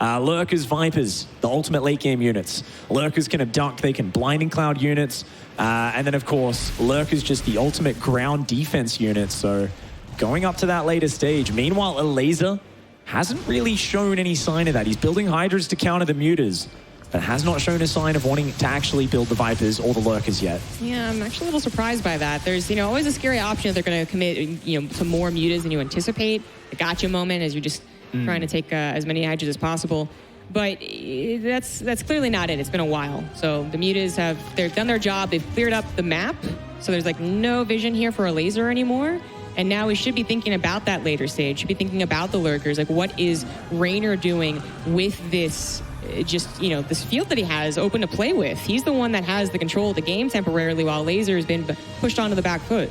Speaker 2: Lurkers, Vipers, the ultimate late game units. Lurkers can abduct, they can blinding cloud units. And then, of course, Lurkers just the ultimate ground defense unit. So going up to that later stage. Meanwhile, Elazer hasn't really shown any sign of that. He's building Hydras to counter the mutas, but has not shown a sign of wanting to actually build the Vipers or the Lurkers yet.
Speaker 1: Yeah, I'm actually a little surprised by that. There's, always a scary option that they're going to commit, to more mutas than you anticipate. A gotcha moment as you're just trying to take as many Hydras as possible. But that's clearly not it. It's been a while. So the mutas they've done their job. They've cleared up the map. So there's like no vision here for Elazer anymore. And now we should be thinking about that later stage. Should be thinking about the Lurkers. Like, what is Reynor doing with this this field that he has open to play with? He's the one that has the control of the game temporarily, while Elazer has been pushed onto the back foot.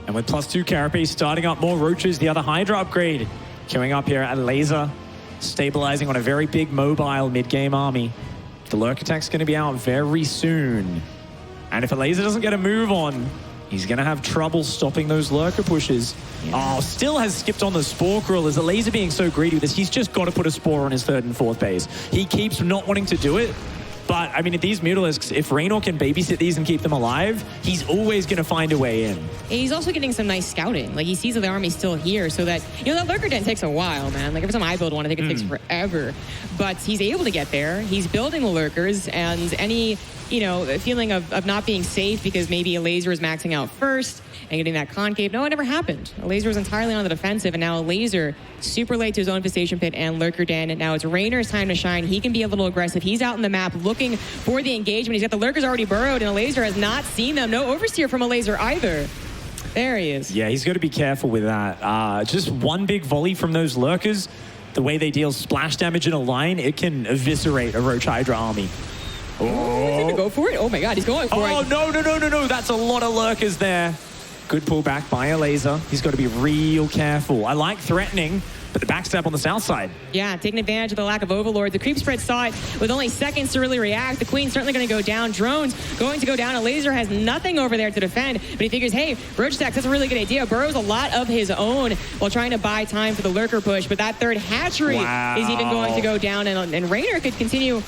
Speaker 2: And with +2 Carapace starting up more roaches, the other Hydra upgrade queuing up here at Elazer, stabilizing on a very big mobile mid-game army. The Lurk attack's going to be out very soon. And if Elazer doesn't get a move on, he's going to have trouble stopping those Lurker pushes. Yeah. Oh, still has skipped on the Spore Krill. Is Elazer being so greedy with this? He's just got to put a Spore on his 3rd and 4th base. He keeps not wanting to do it. But, I mean, at these Mutalisks, if Reynor can babysit these and keep them alive, he's always going to find a way in. And
Speaker 1: he's also getting some nice scouting. Like, he sees that the army's still here, so that, that Lurker Den takes a while, man. Like, every time I build one, I think it takes forever. But he's able to get there. He's building the Lurkers, and any, feeling of not being safe because maybe Elazer is maxing out first and getting that concave. No, it never happened. Elazer was entirely on the defensive, and now Elazer super late to his own infestation pit and Lurker Den. And now it's Reynor's time to shine. He can be a little aggressive. He's out in the map looking for the engagement. He's got the Lurkers already burrowed, and Elazer has not seen them. No Overseer from Elazer either. There he is.
Speaker 2: Yeah, he's got to be careful with that. Just one big volley from those Lurkers, the way they deal splash damage in a line, it can eviscerate a Roach Hydra army.
Speaker 1: Oh, he's gonna go for it. Oh my God, he's going for it.
Speaker 2: Oh, no. That's a lot of Lurkers there. Good pullback by Elazer. He's got to be real careful. I like threatening, but the backstab on the south side.
Speaker 1: Yeah, taking advantage of the lack of overlord. The creep spread saw it with only seconds to really react. The queen's certainly going to go down. Drone's going to go down. Elazer has nothing over there to defend, but he figures, hey, roach stacks, that's a really good idea. Burrows a lot of his own while trying to buy time for the lurker push, but that third hatchery is even going to go down, and Reynor could continue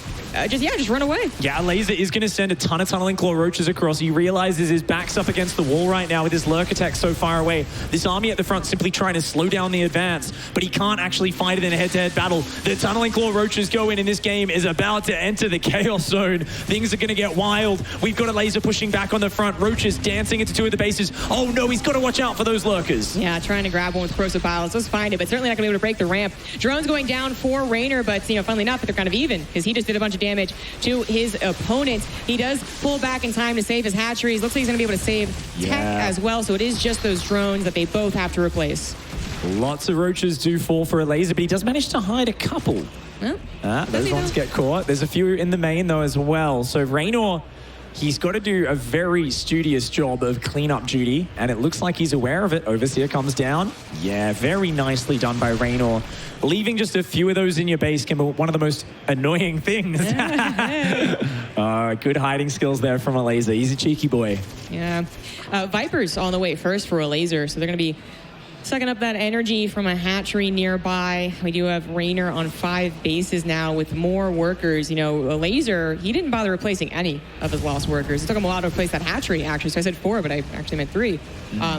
Speaker 1: just run away.
Speaker 2: Yeah, Elazer is going to send a ton of tunneling claw roaches across. He realizes his back's up against the wall right now with his lurk attack so far away. This army at the front simply trying to slow down the advance, but he can't actually fight it in a head-to-head battle. The tunneling claw roaches go in, and this game is about to enter the chaos zone. Things are going to get wild. We've got Elazer pushing back on the front. Roaches dancing into two of the bases. Oh no, he's got to watch out for those lurkers.
Speaker 1: Yeah, trying to grab one with corrosive pilots. Let's find it, but certainly not going to be able to break the ramp. Drone's going down for Reynor, but funnily enough, they're kind of even because he just did a bunch of damage to his opponent. He does pull back in time to save his hatcheries. Looks like he's going to be able to save tech as well, so it is just those drones that they both have to replace.
Speaker 2: Lots of roaches do fall for Elazer, but he does manage to hide a couple. Well, those ones get caught. There's a few in the main, though, as well. So Reynor, he's got to do a very studious job of cleanup duty, and it looks like he's aware of it. Overseer comes down. Yeah, very nicely done by Reynor. Leaving just a few of those in your base can be one of the most annoying things. Good hiding skills there from Elazer. He's a cheeky boy.
Speaker 1: Yeah. Vipers on the way first for Elazer, so they're going to be sucking up that energy from a hatchery nearby. We do have Reynor on 5 bases now with more workers. Elazer, he didn't bother replacing any of his lost workers. It took him a while to replace that hatchery, actually. So I said 4, but I actually meant 3.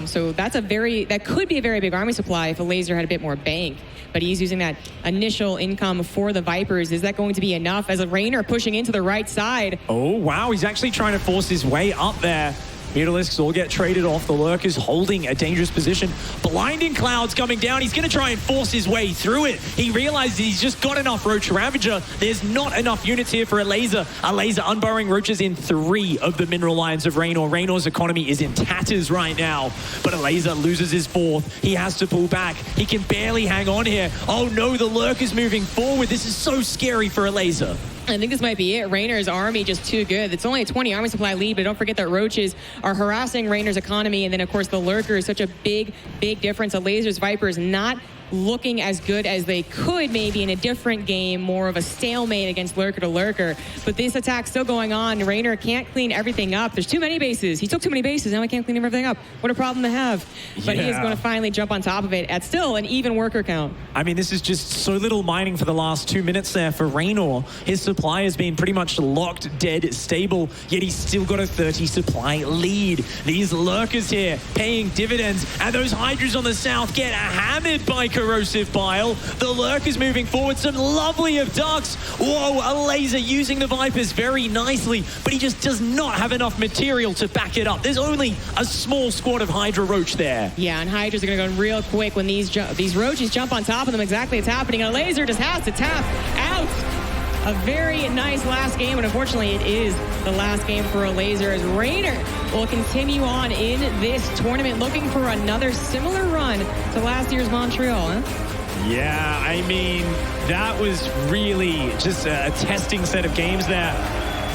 Speaker 1: So that could be a very big army supply if Elazer had a bit more bank. But he's using that initial income for the Vipers. Is that going to be enough as a Reynor pushing into the right side?
Speaker 2: Oh, wow. He's actually trying to force his way up there. Mutalisks all get traded off. The Lurk is holding a dangerous position. Blinding Clouds coming down. He's going to try and force his way through it. He realizes he's just got enough Roach Ravager. There's not enough units here for Elazer. Elazer unburrowing Roaches in 3 of the mineral lines of Reynor. Reynor's economy is in tatters right now, but Elazer loses his 4th. He has to pull back. He can barely hang on here. Oh no, the Lurk is moving forward. This is so scary for Elazer.
Speaker 1: I think this might be it. Reynor's army just too good. It's only a 20 army supply lead, but don't forget that roaches are harassing Reynor's economy, and then of course the lurker is such a big difference. Elazer's Vipers not looking as good as they could maybe in a different game, more of a stalemate against lurker to lurker. But this attack's still going on. Reynor can't clean everything up. There's too many bases. He took too many bases. Now he can't clean everything up. What a problem to have. But he is going to finally jump on top of it at still an even worker count.
Speaker 2: I mean, this is just so little mining for the last 2 minutes there for Reynor. His supply has been pretty much locked, dead, stable, yet he's still got a 30 supply lead. These lurkers here paying dividends, and those Hydras on the south get hammered by corrosive bile. The lurk is moving forward. Some lovely abducts. Whoa, Elazer using the Vipers very nicely, but he just does not have enough material to back it up. There's only a small squad of Hydra Roach there.
Speaker 1: Yeah, and Hydras are going to go real quick when these Roaches jump on top of them. Exactly, it's happening. And Elazer just has to tap out. A very nice last game, and unfortunately it is the last game for Elazer as Reynor will continue on in this tournament looking for another similar run to last year's Montreal, huh?
Speaker 2: Yeah, I mean, that was really just a testing set of games there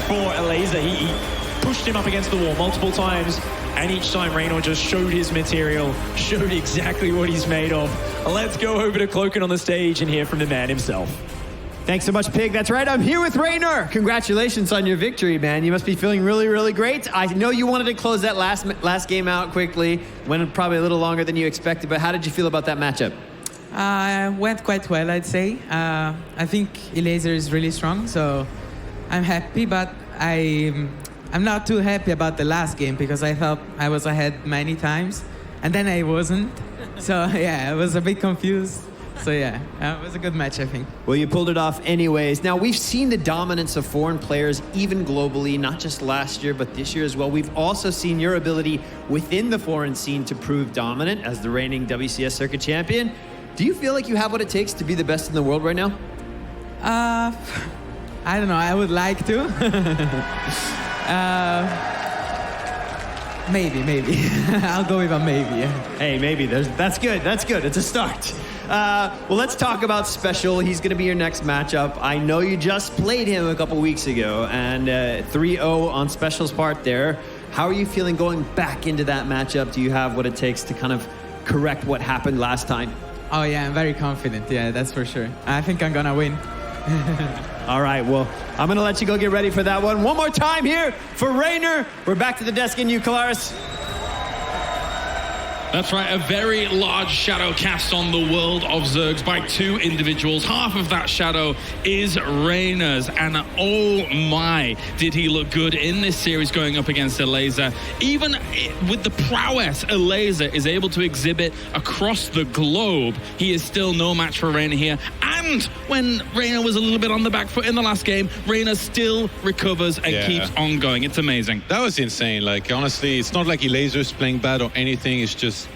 Speaker 2: for Elazer. He pushed him up against the wall multiple times, and each time Reynor just showed his material, showed exactly what he's made of. Let's go over to Cloaken on the stage and hear from the man himself.
Speaker 3: Thanks so much, Pig. That's right, I'm here with Reynor. Congratulations on your victory, man. You must be feeling really, really great. I know you wanted to close that last game out quickly, went probably a little longer than you expected, but how did you feel about that matchup?
Speaker 4: Went quite well, I'd say. I think Elazer is really strong, so I'm happy, but I'm not too happy about the last game because I thought I was ahead many times, and then I wasn't. So yeah, I was a bit confused. So yeah, it was a good match, I think.
Speaker 3: Well, you pulled it off anyways. Now, we've seen the dominance of foreign players even globally, not just last year, but this year as well. We've also seen your ability within the foreign scene to prove dominant as the reigning WCS circuit champion. Do you feel like you have what it takes to be the best in the world right now?
Speaker 4: I don't know. I would like to. Maybe. I'll go with a maybe.
Speaker 3: Hey, maybe. That's good. That's good. It's a start. Well, let's talk about Special. He's going to be your next matchup. I know you just played him a couple weeks ago, and 3-0 on Special's part there. How are you feeling going back into that matchup? Do you have what it takes to kind of correct what happened last time?
Speaker 4: Oh yeah, I'm very confident. Yeah, that's for sure. I think I'm gonna win.
Speaker 3: All right, well, I'm going to let you go get ready for that one. One more time here for Reynor. We're back to the desk in you, Kalaris.
Speaker 5: That's right, a very large shadow cast on the world of Zergs by two individuals. Half of that shadow is Reynor's, and oh my, did he look good in this series going up against Elazer. Even with the prowess Elazer is able to exhibit across the globe, he is still no match for Reynor here. And when Reynor was a little bit on the back foot in the last game, Reynor still recovers and keeps on going. It's amazing.
Speaker 6: That was insane. Like, honestly, it's not like Elazer's playing bad or anything. It's just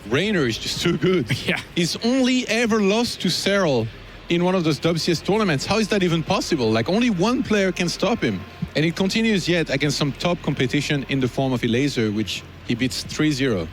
Speaker 6: Reynor is just too good.
Speaker 5: Yeah.
Speaker 6: He's only ever lost to Cyril in one of those WCS tournaments. How is that even possible? Like, only one player can stop him. And it continues yet against some top competition in the form of Elazer, which he beats 3-0.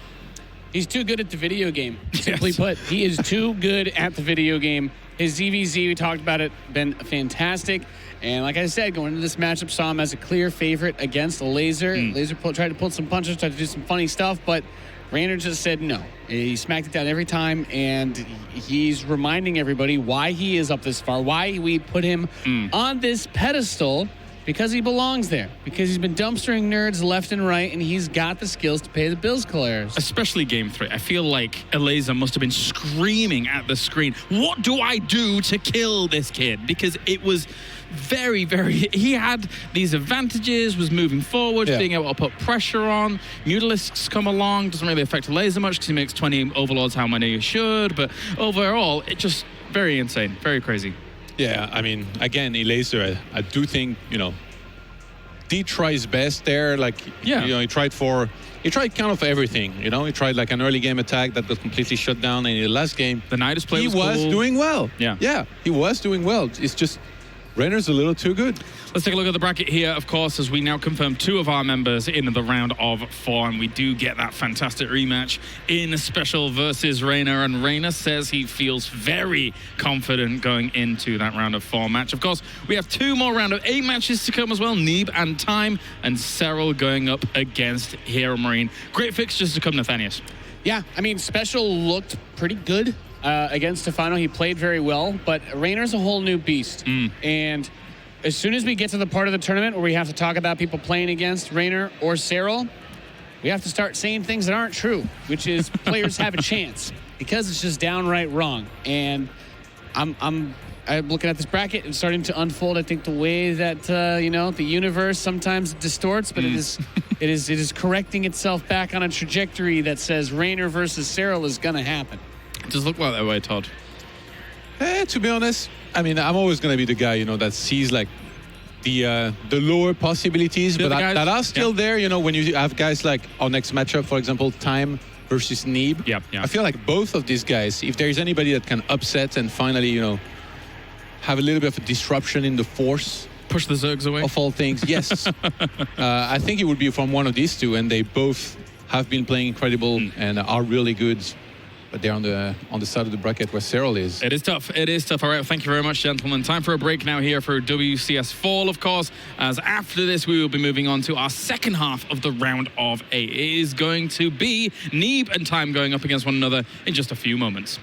Speaker 7: He's too good at the video game, simply put. He is too good at the video game. His ZVZ, we talked about it, been fantastic. And like I said, going into this matchup, saw him as a clear favorite against Elazer. Elazer tried to pull some punches, tried to do some funny stuff, but Reynor just said no. He smacked it down every time, and he's reminding everybody why he is up this far, why we put him on this pedestal, because he belongs there. Because he's been dumpstering nerds left and right, and he's got the skills to pay the bills, Kalaris.
Speaker 5: Especially game 3. I feel like Elazer must have been screaming at the screen, what do I do to kill this kid? Because it was very, he had these advantages, was moving forward, being able to put pressure on. Mutalisks come along, doesn't really affect Elazer much because he makes 20 overlords how many he should, but overall, it just very insane, very crazy.
Speaker 6: Yeah, I mean, again, Elazer, I do think, you know, he tried his best there. Like, you know, he tried kind of everything, you know. He tried like an early game attack that was completely shut down, and in the last game,
Speaker 5: the Nidus play
Speaker 6: he was
Speaker 5: cool.
Speaker 6: doing well.
Speaker 5: Yeah,
Speaker 6: he was doing well. It's just Reynor's a little too good.
Speaker 5: Let's take a look at the bracket here, of course, as we now confirm 2 of our members in the round of 4, and we do get that fantastic rematch in Special versus Reynor, and Reynor says he feels very confident going into that round of 4 match. Of course, we have 2 more round of 8 matches to come as well, Neeb and Time, and Cyril going up against Hero Marine. Great fixtures to come, Nathanius.
Speaker 7: Yeah, I mean, Special looked pretty good against Stefano. He played very well, but Reynor's a whole new beast. And as soon as we get to the part of the tournament where we have to talk about people playing against Reynor or Cyril, we have to start saying things that aren't true, which is players have a chance, because it's just downright wrong. And I'm looking at this bracket and starting to unfold, I think, the way that, you know, the universe sometimes distorts, but it is correcting itself back on a trajectory that says Reynor versus Cyril is going to happen.
Speaker 5: It does look like that way, Todd.
Speaker 6: To be honest, I mean, I'm always going to be the guy, you know, that sees like the lower possibilities, but that are still there, you know, when you have guys like our next matchup, for example, Time versus Neeb. I feel like both of these guys, if there's anybody that can upset and finally, you know, have a little bit of a disruption in the force.
Speaker 5: Push the Zergs away.
Speaker 6: Of all things, yes. I think it would be from one of these two, and they both have been playing incredible and are really good. But they're on the side of the bracket where Cyril is.
Speaker 5: It is tough. It is tough. All right, thank you very much, gentlemen. Time for a break now here for WCS Fall, of course, as after this we will be moving on to our second half of the round of 8. It is going to be Neeb and Time going up against one another in just a few moments.